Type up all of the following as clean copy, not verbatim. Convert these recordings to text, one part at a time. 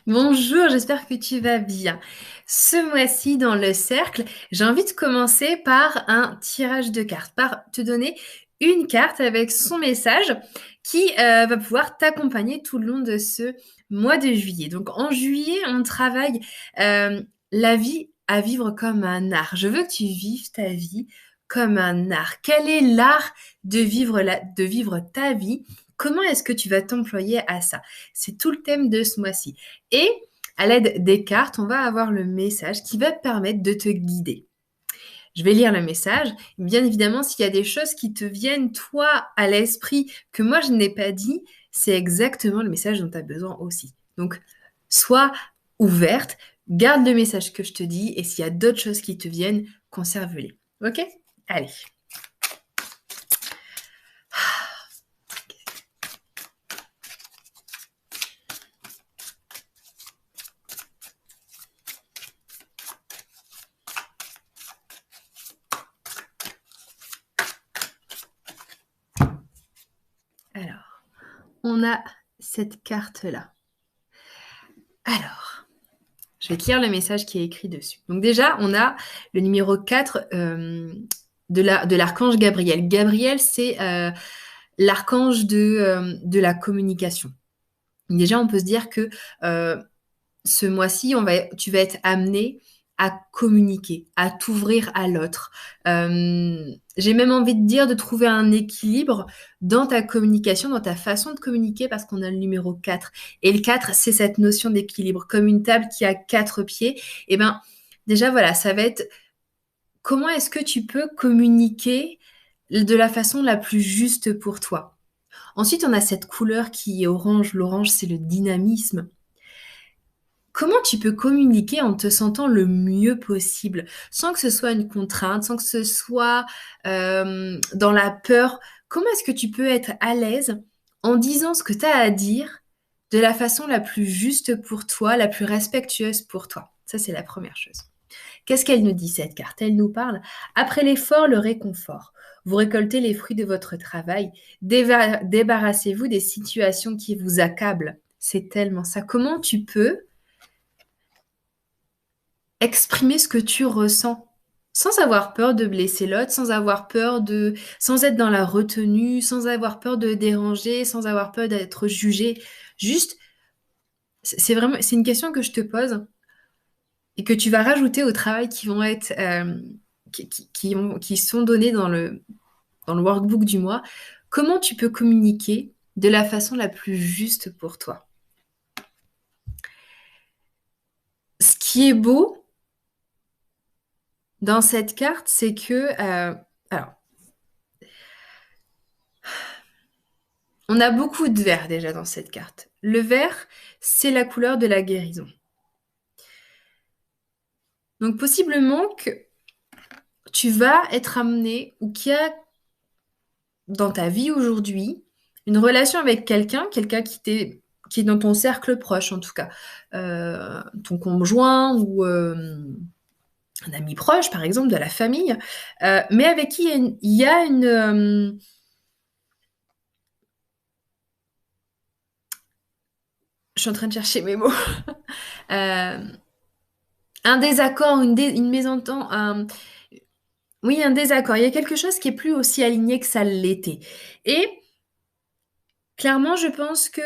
Bonjour, j'espère que tu vas bien. Ce mois-ci, dans le cercle, j'ai envie de commencer par un tirage de cartes, par te donner une carte avec son message qui va pouvoir t'accompagner tout le long de ce mois de juillet. Donc en juillet, on travaille la vie à vivre comme un art. Je veux que tu vives ta vie comme un art. Quel est l'art de vivre ta vie? Comment est-ce que tu vas t'employer à ça? C'est tout le thème de ce mois-ci. Et à l'aide des cartes, on va avoir le message qui va te permettre de te guider. Je vais lire le message. Bien évidemment, s'il y a des choses qui te viennent, toi, à l'esprit, que moi, je n'ai pas dit, c'est exactement le message dont tu as besoin aussi. Donc, sois ouverte, garde le message que je te dis, et s'il y a d'autres choses qui te viennent, conserve-les. Ok? Allez. Alors, on a cette carte-là. Alors, je vais te lire le message qui est écrit dessus. Donc déjà, on a le numéro 4 de l'archange Gabriel. Gabriel, c'est l'archange de la communication. Déjà, on peut se dire que ce mois-ci, tu vas être amené à communiquer, à t'ouvrir à l'autre. J'ai même envie de dire de trouver un équilibre dans ta communication, dans ta façon de communiquer, parce qu'on a le numéro 4. Et le 4, c'est cette notion d'équilibre. Comme une table qui a 4 pieds, et ben déjà, voilà, ça va être comment est-ce que tu peux communiquer de la façon la plus juste pour toi. Ensuite, on a cette couleur qui est orange. L'orange, c'est le dynamisme. Comment tu peux communiquer en te sentant le mieux possible, sans que ce soit une contrainte, sans que ce soit dans la peur? Comment est-ce que tu peux être à l'aise en disant ce que tu as à dire de la façon la plus juste pour toi, la plus respectueuse pour toi? Ça, c'est la première chose. Qu'est-ce qu'elle nous dit, cette carte? Elle nous parle, après l'effort, le réconfort. Vous récoltez les fruits de votre travail. Débarrassez-vous des situations qui vous accablent. C'est tellement ça. Comment tu peux exprimer ce que tu ressens sans avoir peur de blesser l'autre, sans être dans la retenue, sans avoir peur de déranger, sans avoir peur d'être jugé? Juste, c'est une question que je te pose et que tu vas rajouter au travail qui vont être, qui sont donnés dans le workbook du mois. Comment tu peux communiquer de la façon la plus juste pour toi? Ce qui est beau dans cette carte, c'est que, alors, on a beaucoup de vert déjà dans cette carte. Le vert, c'est la couleur de la guérison. Donc possiblement que tu vas être amené ou qu'il y a dans ta vie aujourd'hui une relation avec quelqu'un qui est dans ton cercle proche en tout cas, ton conjoint ou un ami proche par exemple, de la famille, mais avec qui il y a je suis en train de chercher mes mots. Euh, un désaccord, une mésentente, oui, un désaccord. Il y a quelque chose qui est plus aussi aligné que ça l'était. Et clairement, je pense que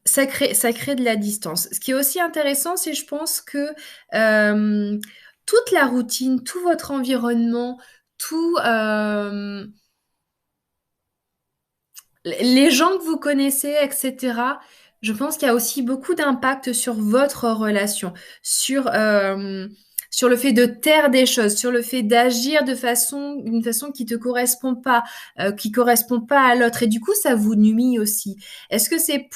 ça crée de la distance. Ce qui est aussi intéressant, c'est je pense que toute la routine, tout votre environnement, tout les gens que vous connaissez, etc. Je pense qu'il y a aussi beaucoup d'impact sur votre relation, sur le fait de taire des choses, sur le fait d'agir d'une façon qui te correspond pas, qui correspond pas à l'autre. Et du coup, ça vous nuit aussi. Est-ce que c'est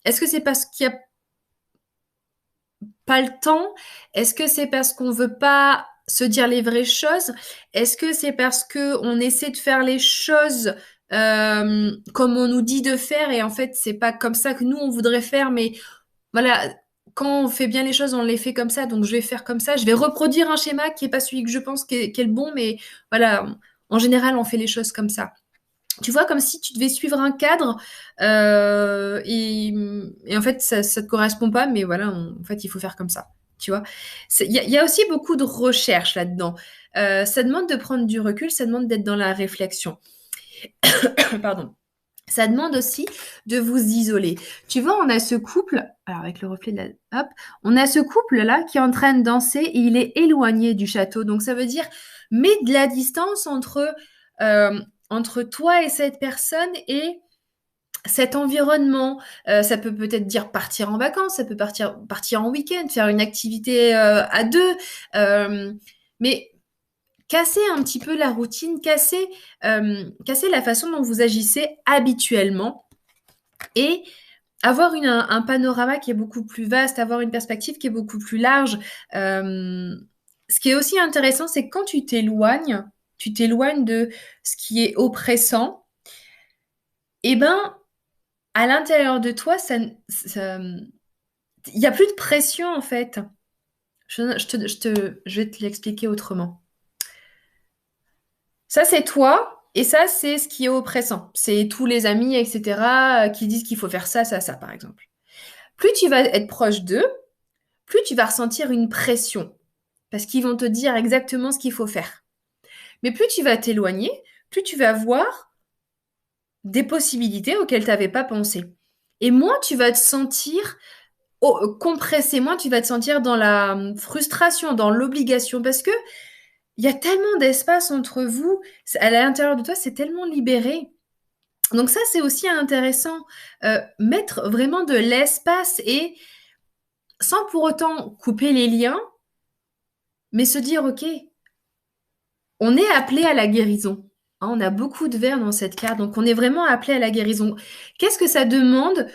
est-ce que c'est parce qu'il y a pas le temps? Est-ce que c'est parce qu'on veut pas se dire les vraies choses? Est-ce que c'est parce que on essaie de faire les choses comme on nous dit de faire et en fait c'est pas comme ça que nous on voudrait faire, mais voilà, quand on fait bien les choses on les fait comme ça, donc je vais faire comme ça, je vais reproduire un schéma qui est pas celui que je pense qui est le bon, mais voilà, en général on fait les choses comme ça. Tu vois, comme si tu devais suivre un cadre et en fait, ça ne te correspond pas, mais voilà, en fait, il faut faire comme ça. Tu vois, il y a aussi beaucoup de recherche là-dedans. Ça demande de prendre du recul, ça demande d'être dans la réflexion. Pardon. Ça demande aussi de vous isoler. Tu vois, on a ce couple, alors avec le reflet de la... Hop, on a ce couple-là qui est en train de danser et il est éloigné du château. Donc ça veut dire, mets de la distance euh, entre toi et cette personne et cet environnement. Ça peut peut-être dire partir en vacances, ça peut partir en week-end, faire une activité à deux. Mais casser un petit peu la routine, casser la façon dont vous agissez habituellement et avoir un panorama qui est beaucoup plus vaste, avoir une perspective qui est beaucoup plus large. Ce qui est aussi intéressant, c'est que quand tu t'éloignes de ce qui est oppressant, et ben, à l'intérieur de toi, il n'y a plus de pression en fait. Je vais te l'expliquer autrement. Ça, c'est toi, et ça, c'est ce qui est oppressant. C'est tous les amis, etc., qui disent qu'il faut faire ça, ça, ça, par exemple. Plus tu vas être proche d'eux, plus tu vas ressentir une pression, parce qu'ils vont te dire exactement ce qu'il faut faire. Mais plus tu vas t'éloigner, plus tu vas voir des possibilités auxquelles tu n'avais pas pensé. Et moins tu vas te sentir compressé, moins tu vas te sentir dans la frustration, dans l'obligation, parce que il y a tellement d'espace entre vous, à l'intérieur de toi, c'est tellement libéré. Donc ça, c'est aussi intéressant, mettre vraiment de l'espace et sans pour autant couper les liens, mais se dire, OK, on est appelé à la guérison. Hein, on a beaucoup de vers dans cette carte, donc on est vraiment appelé à la guérison. Qu'est-ce que ça demande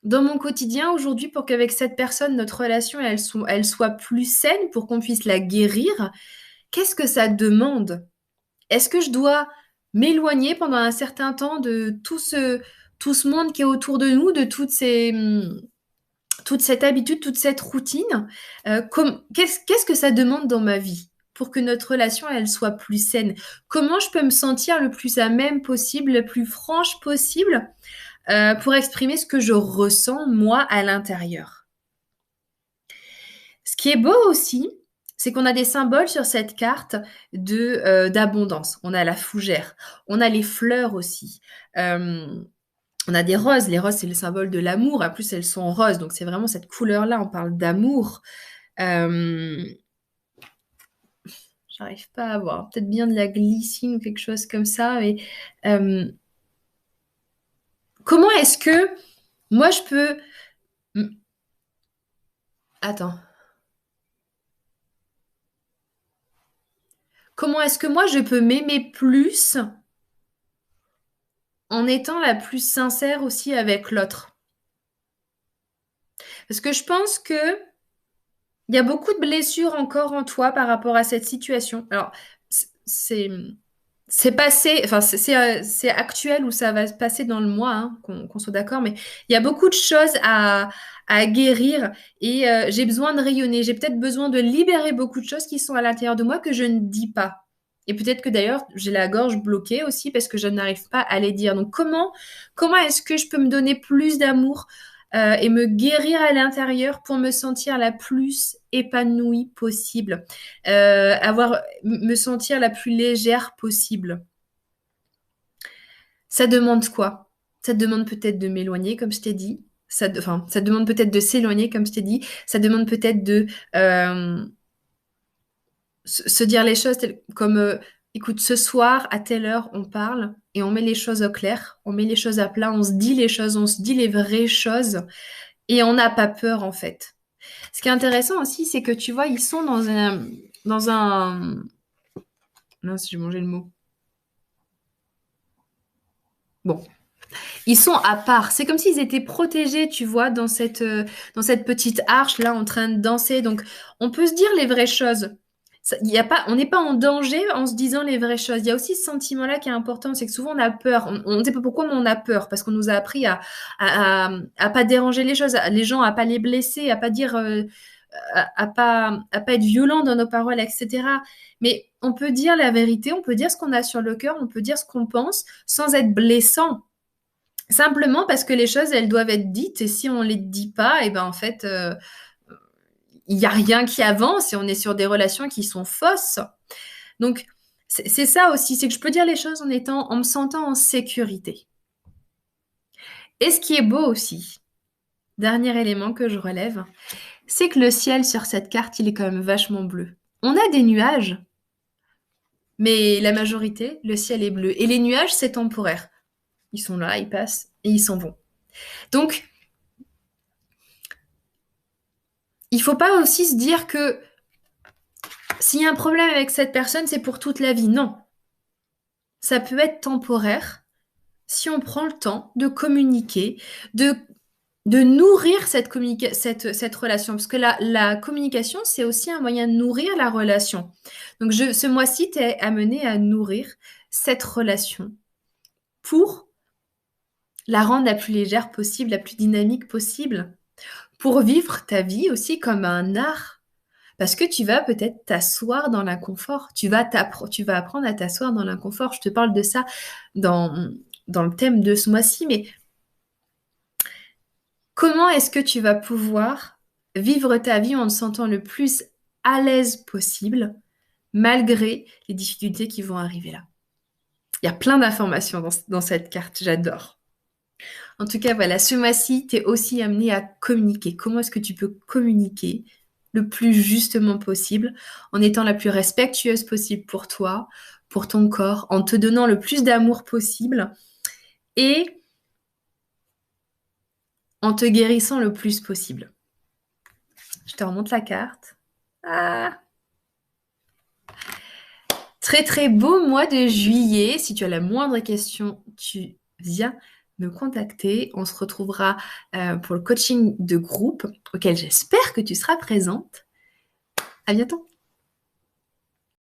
dans mon quotidien aujourd'hui pour qu'avec cette personne, notre relation, elle soit plus saine, pour qu'on puisse la guérir? Qu'est-ce que ça demande? Est-ce que je dois m'éloigner pendant un certain temps de tout ce monde qui est autour de nous, de toute cette habitude, toute cette routine? Qu'est-ce que ça demande dans ma vie pour que notre relation, elle soit plus saine? Comment je peux me sentir le plus à même possible, le plus franche possible, pour exprimer ce que je ressens, moi, à l'intérieur? Ce qui est beau aussi, c'est qu'on a des symboles sur cette carte d'abondance. On a la fougère, on a les fleurs aussi. On a des roses. Les roses, c'est le symbole de l'amour. En plus, elles sont roses, donc c'est vraiment cette couleur-là. On parle d'amour. Euh, J'arrive pas à voir. Peut-être bien de la glycine ou quelque chose comme ça. Mais euh, comment est-ce que moi je peux... Attends. Comment est-ce que moi je peux m'aimer plus en étant la plus sincère aussi avec l'autre? Parce que je pense que il y a beaucoup de blessures encore en toi par rapport à cette situation. Alors, c'est c'est passé, enfin c'est actuel ou ça va se passer dans le mois, hein, qu'on soit d'accord, mais il y a beaucoup de choses à guérir et j'ai besoin de rayonner. J'ai peut-être besoin de libérer beaucoup de choses qui sont à l'intérieur de moi que je ne dis pas. Et peut-être que d'ailleurs j'ai la gorge bloquée aussi parce que je n'arrive pas à les dire. Donc comment est-ce que je peux me donner plus d'amour et me guérir à l'intérieur pour me sentir la plus épanouie possible, me sentir la plus légère possible. Ça demande quoi? Ça demande peut-être de m'éloigner, comme je t'ai dit. Enfin, ça demande peut-être de s'éloigner, comme je t'ai dit. Ça demande peut-être de se dire les choses comme, écoute, ce soir, à telle heure, on parle et on met les choses au clair, on met les choses à plat, on se dit les choses, on se dit les vraies choses et on n'a pas peur, en fait. Ce qui est intéressant aussi, c'est que tu vois, ils sont dans un... Mince, j'ai mangé le mot. Bon, ils sont à part. C'est comme s'ils étaient protégés, tu vois, dans cette petite arche là, en train de danser. Donc, on peut se dire les vraies choses. Y a pas, on n'est pas en danger en se disant les vraies choses. Il y a aussi ce sentiment-là qui est important, c'est que souvent on a peur. On ne sait pas pourquoi, mais on a peur parce qu'on nous a appris à pas déranger les choses, les gens, à pas les blesser, à pas dire, à pas être violent dans nos paroles, etc. Mais on peut dire la vérité, on peut dire ce qu'on a sur le cœur, on peut dire ce qu'on pense sans être blessant. Simplement parce que les choses, elles doivent être dites et si on les dit pas, et ben en fait, il n'y a rien qui avance et on est sur des relations qui sont fausses. Donc, c'est ça aussi, c'est que je peux dire les choses en me sentant en sécurité. Et ce qui est beau aussi, dernier élément que je relève, c'est que le ciel sur cette carte, il est quand même vachement bleu. On a des nuages, mais la majorité, le ciel est bleu. Et les nuages, c'est temporaire. Ils sont là, ils passent et ils s'en vont. Donc, il faut pas aussi se dire que s'il y a un problème avec cette personne, c'est pour toute la vie. Non. Ça peut être temporaire si on prend le temps de communiquer, de nourrir cette relation. Parce que la communication, c'est aussi un moyen de nourrir la relation. Donc, ce mois-ci, t'es amené à nourrir cette relation pour la rendre la plus légère possible, la plus dynamique possible, pour vivre ta vie aussi comme un art. Parce que tu vas peut-être t'asseoir dans l'inconfort. Tu vas apprendre à t'asseoir dans l'inconfort. Je te parle de ça dans le thème de ce mois-ci, mais comment est-ce que tu vas pouvoir vivre ta vie en te sentant le plus à l'aise possible, malgré les difficultés qui vont arriver là? Il y a plein d'informations dans cette carte, j'adore. En tout cas, voilà, ce mois-ci, tu es aussi amené à communiquer. Comment est-ce que tu peux communiquer le plus justement possible, en étant la plus respectueuse possible pour toi, pour ton corps, en te donnant le plus d'amour possible et en te guérissant le plus possible. Je te remonte la carte. Ah. Très très beau mois de juillet. Si tu as la moindre question, tu viens me contacter. On se retrouvera pour le coaching de groupe auquel j'espère que tu seras présente. À bientôt.